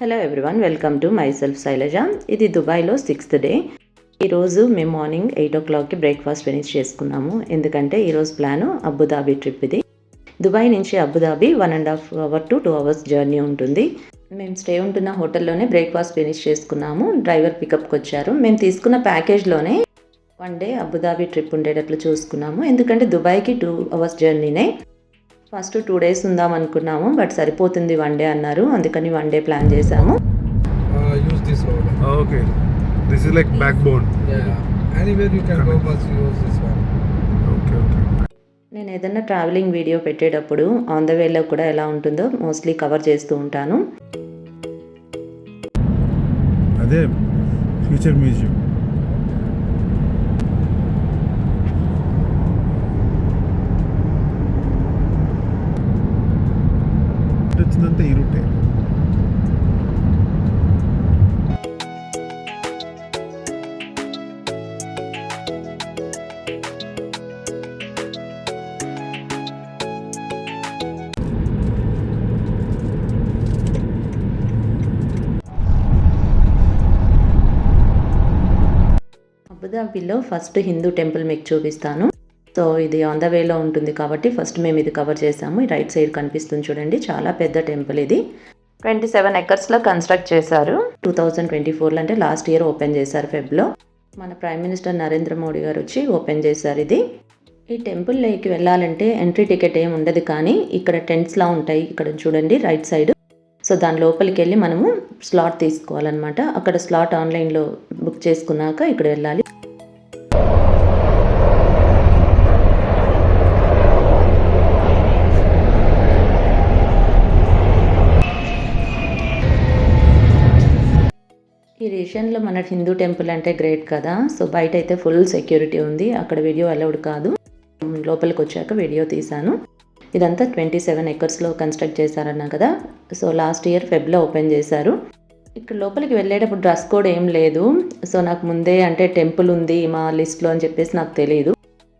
Hello everyone, welcome to myself Shailaja. ఇది దుబాయ్లో 6th day. ఈరోజు మేము మార్నింగ్ 8 o'clockకి బ్రేక్ఫాస్ట్ ఫినిష్ చేసుకున్నాము. ఎందుకంటే ఈరోజు ప్లాను అబుదాబి ట్రిప్. ఇది దుబాయ్ నుంచి Abu Dhabi 1.5 hours to 2 hours journey ఉంటుంది. మేము స్టే ఉంటున్న హోటల్లోనే బ్రేక్ఫాస్ట్ ఫినిష్ చేసుకున్నాము. డ్రైవర్ పికప్కి వచ్చారు. మేము తీసుకున్న ప్యాకేజ్లోనే 1 day అబుదాబి ట్రిప్ ఉండేటట్లు చూసుకున్నాము. ఎందుకంటే దుబాయ్కి 2 hours జర్నీనే. ఫస్ట్ 2 days ఉందాం అనుకున్నాము, బట్ సరిపోతుంది 1 day అన్నారు. అందుకని 1 day ప్లాన్ చేసాము. Use this road. Okay. This is like backbone. Yeah. Anywhere you can go, must use this one. Okay. నేను ఏదైనా ట్రావెలింగ్ వీడియో పెట్టేటప్పుడు ఆన్ ద వేలో కూడా ఎలా ఉంటుందో మోస్ట్లీ కవర్ చేస్తూ ఉంటాను. అదే ఫ్యూచర్ మ్యూజియం. వచ్చిందంటే ఈ రూటే. అబుదాబిలో ఫస్ట్ హిందూ టెంపుల్ మీకు చూపిస్తాను. సో ఇది ఆన్ ద వేలో ఉంటుంది కాబట్టి ఫస్ట్ మేము ఇది కవర్ చేసాము. ఈ రైట్ సైడ్ కనిపిస్తుంది చూడండి, చాలా పెద్ద టెంపుల్ ఇది. 27 acresలో కన్స్ట్రక్ట్ చేశారు. 2024లో అంటే లాస్ట్ ఇయర్ ఓపెన్ చేశారు ఫెబ్లో. మన ప్రైమ్ మినిస్టర్ నరేంద్ర మోడీ గారు వచ్చి ఓపెన్ చేశారు ఇది. ఈ టెంపుల్లోకి వెళ్ళాలంటే ఎంట్రీ టికెట్ ఏమి ఉండదు, కానీ ఇక్కడ టెంట్స్లా ఉంటాయి. ఇక్కడ చూడండి రైట్ సైడ్. సో దాని లోపలికి వెళ్ళి మనము స్లాట్ తీసుకోవాలన్నమాట. అక్కడ స్లాట్ ఆన్లైన్లో బుక్ చేసుకున్నాక ఇక్కడ వెళ్ళాలి. ఈ రీజియన్లో మన హిందూ టెంపుల్ అంటే గ్రేట్ కదా. సో బయట అయితే ఫుల్ సెక్యూరిటీ ఉంది. అక్కడ వీడియో అలౌడ్ కాదు. లోపలికి వచ్చాక వీడియో తీశాను. ఇదంతా 27 acresలో కన్స్ట్రక్ట్ చేశారన్నా కదా. సో లాస్ట్ ఇయర్ ఫెబ్లో ఓపెన్ చేశారు. ఇక్కడ లోపలికి వెళ్ళేటప్పుడు డ్రెస్ కోడ్ ఏం లేదు. సో నాకు ముందే అంటే టెంపుల్ ఉంది మా లిస్ట్లో అని చెప్పేసి నాకు తెలియదు.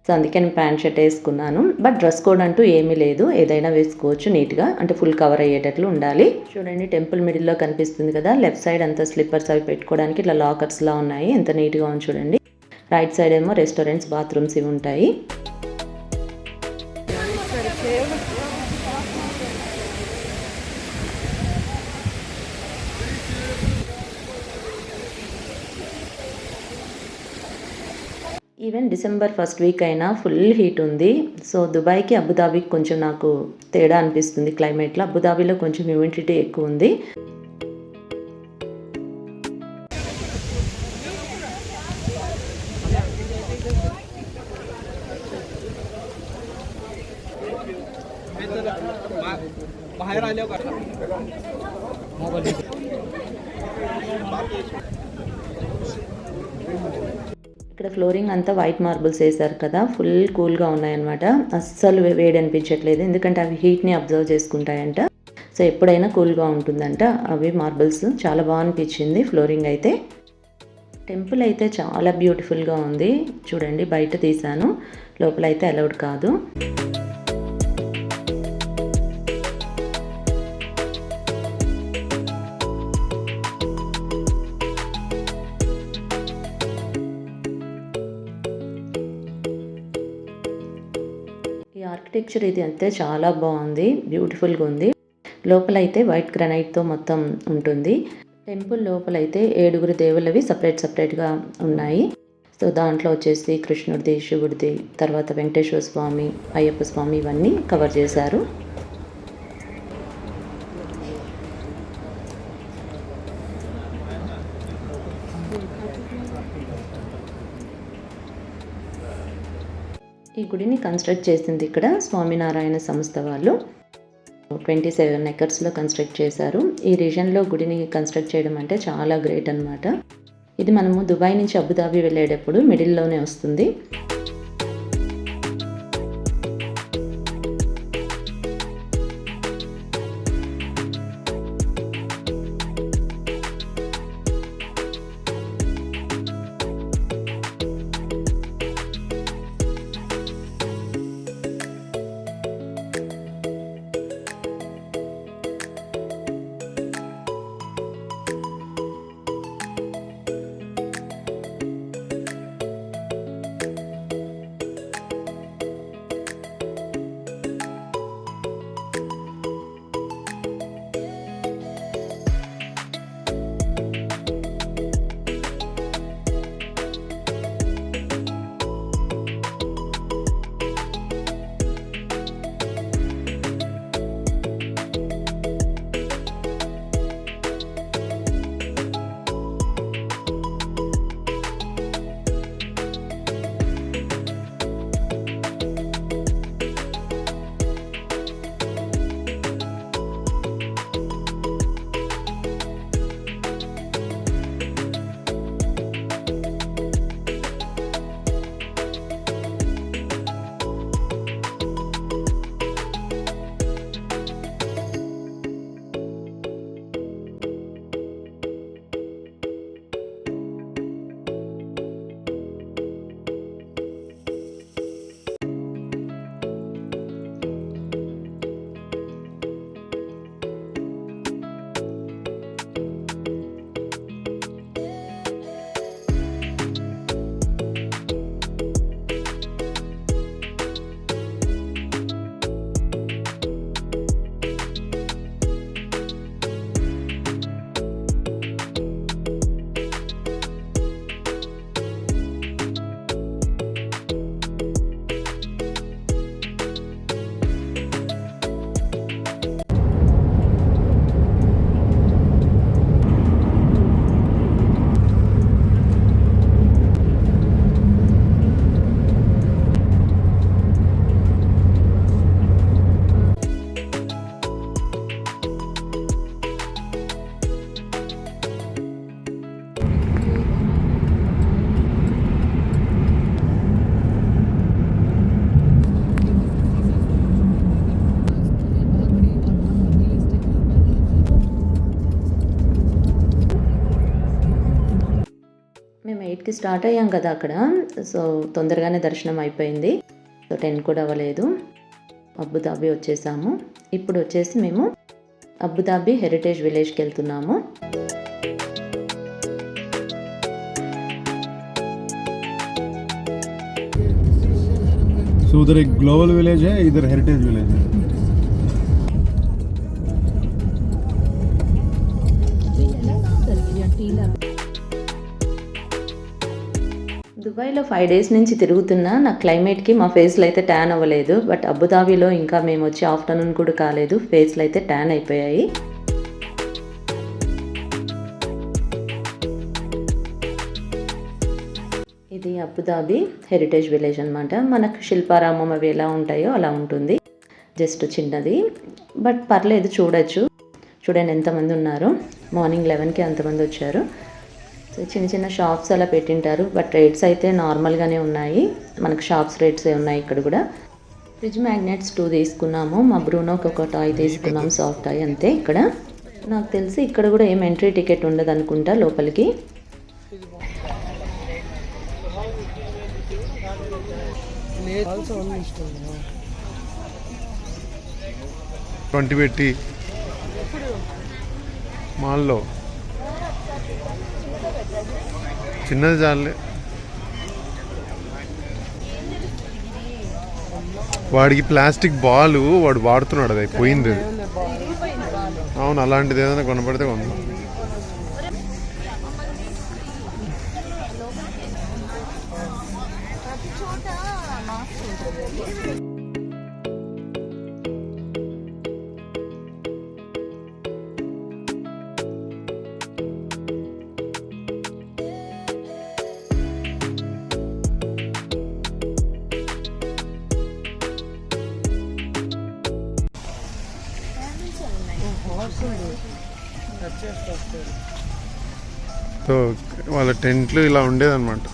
సో అందుకే నేను ప్యాంట్ షర్ట్ వేసుకున్నాను. బట్ డ్రెస్ కోడ్ అంటూ ఏమీ లేదు, ఏదైనా వేసుకోవచ్చు నీట్గా, అంటే ఫుల్ కవర్ అయ్యేటట్లు ఉండాలి. చూడండి టెంపుల్ మిడిల్లో కనిపిస్తుంది కదా. లెఫ్ట్ సైడ్ అంతా స్లిప్పర్స్ అవి పెట్టుకోవడానికి ఇట్లా లాకర్స్లా ఉన్నాయి. ఎంత నీట్గా ఉంది చూడండి. రైట్ సైడ్ ఏమో రెస్టారెంట్స్, బాత్రూమ్స్ ఇవి ఉంటాయి. ఈవెన్ డిసెంబర్ 1st week అయినా ఫుల్ హీట్ ఉంది. సో దుబాయ్కి అబుదాబికి కొంచెం నాకు తేడా అనిపిస్తుంది క్లైమేట్లో. అబుదాబిలో కొంచెం హ్యూమిడిటీ ఎక్కువ ఉంది. ఇక్కడ ఫ్లోరింగ్ అంతా వైట్ మార్బుల్స్ వేశారు కదా, ఫుల్ కూల్గా ఉన్నాయన్నమాట. అస్సలు వేడి అనిపించట్లేదు, ఎందుకంటే అవి హీట్ని అబ్జర్వ్ చేసుకుంటాయంట. సో ఎప్పుడైనా కూల్గా ఉంటుందంట. అవి మార్బుల్స్ చాలా బాగా అనిపించింది. ఫ్లోరింగ్ అయితే, టెంపుల్ అయితే చాలా బ్యూటిఫుల్గా ఉంది. చూడండి బయట తీశాను, లోపల అయితే అలౌడ్ కాదు. ఈ ఆర్కిటెక్చర్ ఇది అయితే చాలా బాగుంది, బ్యూటిఫుల్గా ఉంది. లోపలైతే వైట్ గ్రానైట్తో మొత్తం ఉంటుంది. టెంపుల్ లోపలైతే 7 దేవుళ్ళవి సపరేట్గా ఉన్నాయి. సో దాంట్లో వచ్చేసి కృష్ణుడిది, శివుడిది, తర్వాత వెంకటేశ్వర స్వామి, అయ్యప్ప స్వామి ఇవన్నీ కవర్ చేశారు. ఈ గుడిని కన్స్ట్రక్ట్ చేసింది ఇక్కడ స్వామినారాయణ సంస్థ వాళ్ళు. 27 acresలో కన్స్ట్రక్ట్ చేశారు. ఈ రీజన్లో గుడిని కన్స్ట్రక్ట్ చేయడం అంటే చాలా గ్రేట్ అనమాట. ఇది మనము దుబాయ్ నుంచి అబుదాబి వెళ్ళేటప్పుడు మిడిల్లోనే వస్తుంది. 8కి స్టార్ట్ అయ్యాం కదా అక్కడ, సో తొందరగానే దర్శనం అయిపోయింది. సో 10 కూడా అవ్వలేదు. అబుదాబి వచ్చేసాము. ఇప్పుడు వచ్చేసి మేము అబుదాబి హెరిటేజ్ విలేజ్కి వెళ్తున్నాము. So उधर एक ग्लोबल विलेज है, इधर हेरिटेज विलेज है. దుబాయ్లో 5 డేస్ నుంచి తిరుగుతున్నా నా క్లైమేట్కి మా ఫేస్లో అయితే ట్యాన్ అవ్వలేదు. బట్ అబుదాబిలో ఇంకా మేము వచ్చి ఆఫ్టర్నూన్ కూడా కాలేదు, ఫేస్లో అయితే ట్యాన్ అయిపోయాయి. ఇది అబుదాబి హెరిటేజ్ విలేజ్ అనమాట. మనకు శిల్పారామం అవి ఎలా ఉంటాయో అలా ఉంటుంది, జస్ట్ చిన్నది. బట్ పర్లేదు, చూడొచ్చు. చూడండి ఎంతమంది ఉన్నారు. మార్నింగ్ 11కి అంతమంది వచ్చారు. సో చిన్న చిన్న షాప్స్ అలా పెట్టింటారు, బట్ రేట్స్ అయితే నార్మల్గానే ఉన్నాయి. మనకు షాప్స్ రేట్సే ఉన్నాయి ఇక్కడ కూడా. ఫ్రిడ్జ్ మ్యాగ్నెట్స్ 2 తీసుకున్నాము. మా బ్రూనోకి ఒక టాయ్ తీసుకున్నాం, సాఫ్ట్ టాయ్ అంతే. ఇక్కడ నాకు తెలిసి ఇక్కడ కూడా ఏం ఎంట్రీ టికెట్ ఉండదు అనుకుంటా లోపలికి. ట్వంటీ పెట్టి మాల్లో చిన్నది చాలే. వాడికి ప్లాస్టిక్ బాల్ వాడు వాడుతున్నాడు, అది పోయింది. అవును, అలాంటిది ఏదైనా కొనపడితే కొందాం. సో వాళ్ళ టెంట్లు ఇలా ఉండేదన్నమాట.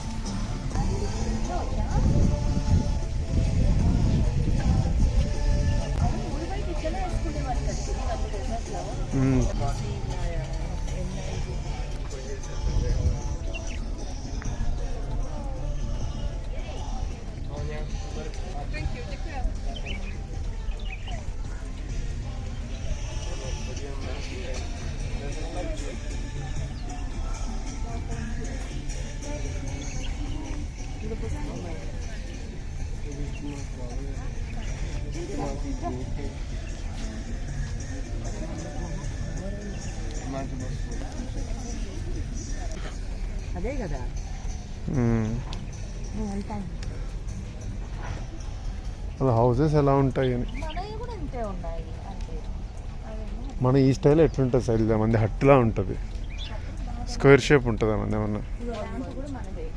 అదే కదా అలా హౌసెస్ ఎలా ఉంటాయి అని. మనవి కూడా ఇంతే ఉన్నాయి అంతే. మన ఈ స్టైల్ ఎట్లుంటుంది సైడ్ మంది హట్లా ఉంటుంది, స్క్వేర్ షేప్ ఉంటుంది మంది ఏమన్నా. ల్యాండ్స్ కూడా మనదే.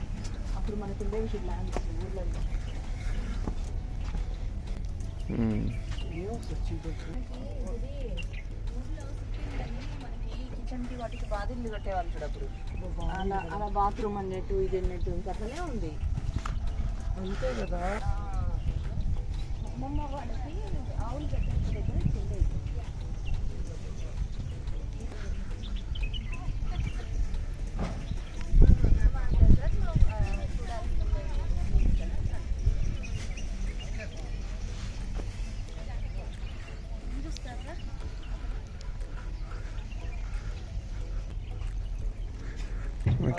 అప్పుడు మనకు ఉండేవి ల్యాండ్స్ ఊళ్ళల్లో. కిచెన్ కి వాటికి బాధిల్లు కట్టేవాళ్ళు చూడు అప్పుడు. అలా బాత్రూమ్ అన్నట్టు ఇది అన్నట్టు ఇంకా అట్లనే ఉంది. అంతే కదా. అమ్మమ్మ వాళ్ళకి ఆవులు కట్టిన దగ్గర ఉండేది.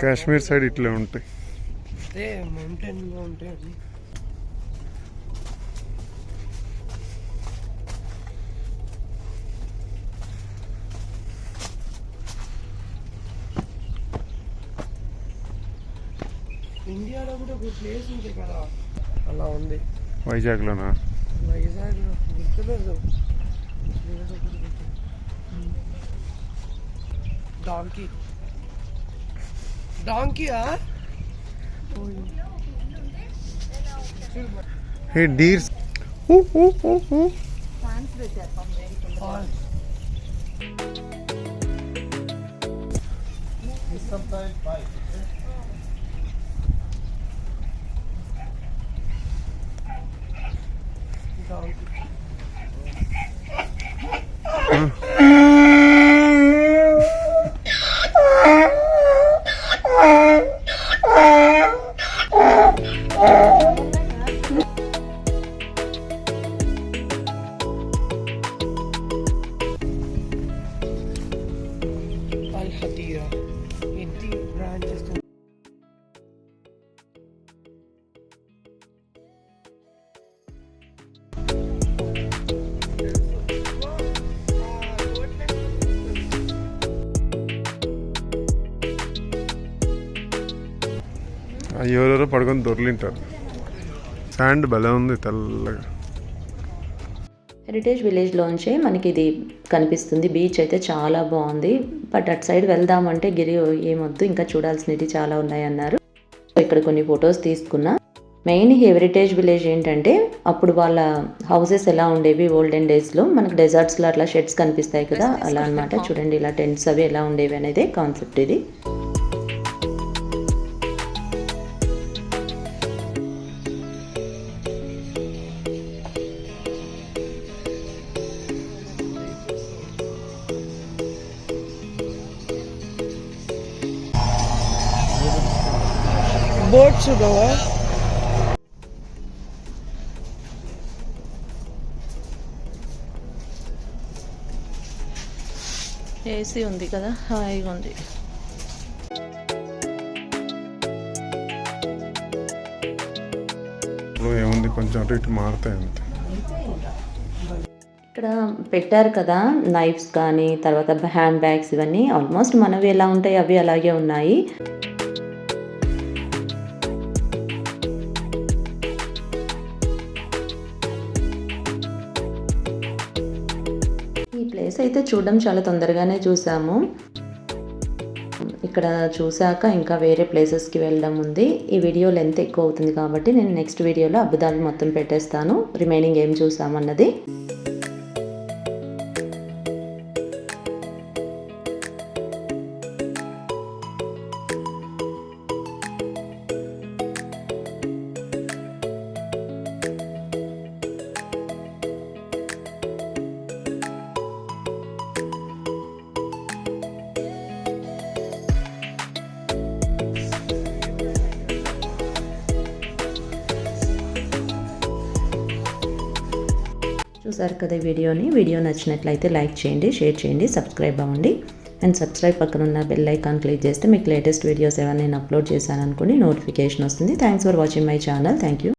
కాశ్మీర్ సైడ్ ఇట్లే ఉంటాయి. మౌంటైన్గా ఉంటాయి. ఇండియాలో కూడా ఒక ప్లేస్ ఉంది కదా అలా ఉంది. వైజాగ్లోనా? వైజాగ్ గుర్తులేదు. డాంకీయా? హే డీర్స్. ఫ్యాన్స్ పెట్టారు. ప్లాన్ చేస్తుంది. ఎవరెవరో పడుకొని దొర్లింటారు. శాండ్ భలే ఉంది తెల్లగా. హెరిటేజ్ విలేజ్లోంచే మనకి ఇది కనిపిస్తుంది. బీచ్ అయితే చాలా బాగుంది. బట్ అటు సైడ్ వెళ్దామంటే గిరి ఏమొద్దు, ఇంకా చూడాల్సినవి చాలా ఉన్నాయన్నారు. ఇక్కడ కొన్ని ఫొటోస్ తీసుకున్నా. మెయిన్ హెరిటేజ్ విలేజ్ ఏంటంటే అప్పుడు వాళ్ళ హౌసెస్ ఎలా ఉండేవి ఓల్డెన్ డేస్లో, మనకు డెజర్ట్స్లో అట్లా షెడ్స్ కనిపిస్తాయి కదా, అలా అనమాట. చూడండి ఇలా టెంట్స్ అవి ఎలా ఉండేవి అనేది కాన్సెప్ట్ ఇది. బోట్స్ కదా, ఏసీ ఉంది కదా, హాయిగా ఉంది. ఏముంది కొంచెం అటు ఇటు మారుతాయి అంతే. ఇక్కడ పెట్టారు కదా నైఫ్స్ కానీ, తర్వాత హ్యాండ్ బ్యాగ్స్, ఇవన్నీ ఆల్మోస్ట్ మనవి ఎలా ఉంటాయి అవి అలాగే ఉన్నాయి. ఈ ప్లేస్ అయితే చూడడం చాలా తొందరగానే చూసాము. ఇక్కడ చూసాక ఇంకా వేరే ప్లేసెస్కి వెళ్ళడం ఉంది. ఈ వీడియో లెంత్ ఎక్కువ అవుతుంది కాబట్టి నేను నెక్స్ట్ వీడియోలో అబుదాబి మొత్తం పెట్టేస్తాను, రిమైనింగ్ ఏం చూసామన్నది. చూసారు కదా వీడియో నచ్చినట్లయితే లైక్ చేయండి, షేర్ చేయండి, సబ్స్క్రైబ్ అవ్వండి. అండ్ సబ్స్క్రైబ్ పక్కన ఉన్న బెల్ ఐకాన్ క్లిక్ చేస్తే మీకు లేటెస్ట్ వీడియోస్ ఏమైనా నేను అప్లోడ్ చేశాను అనుకోండి నోటిఫికేషన్ వస్తుంది. Thanks for watching my channel. Thank you.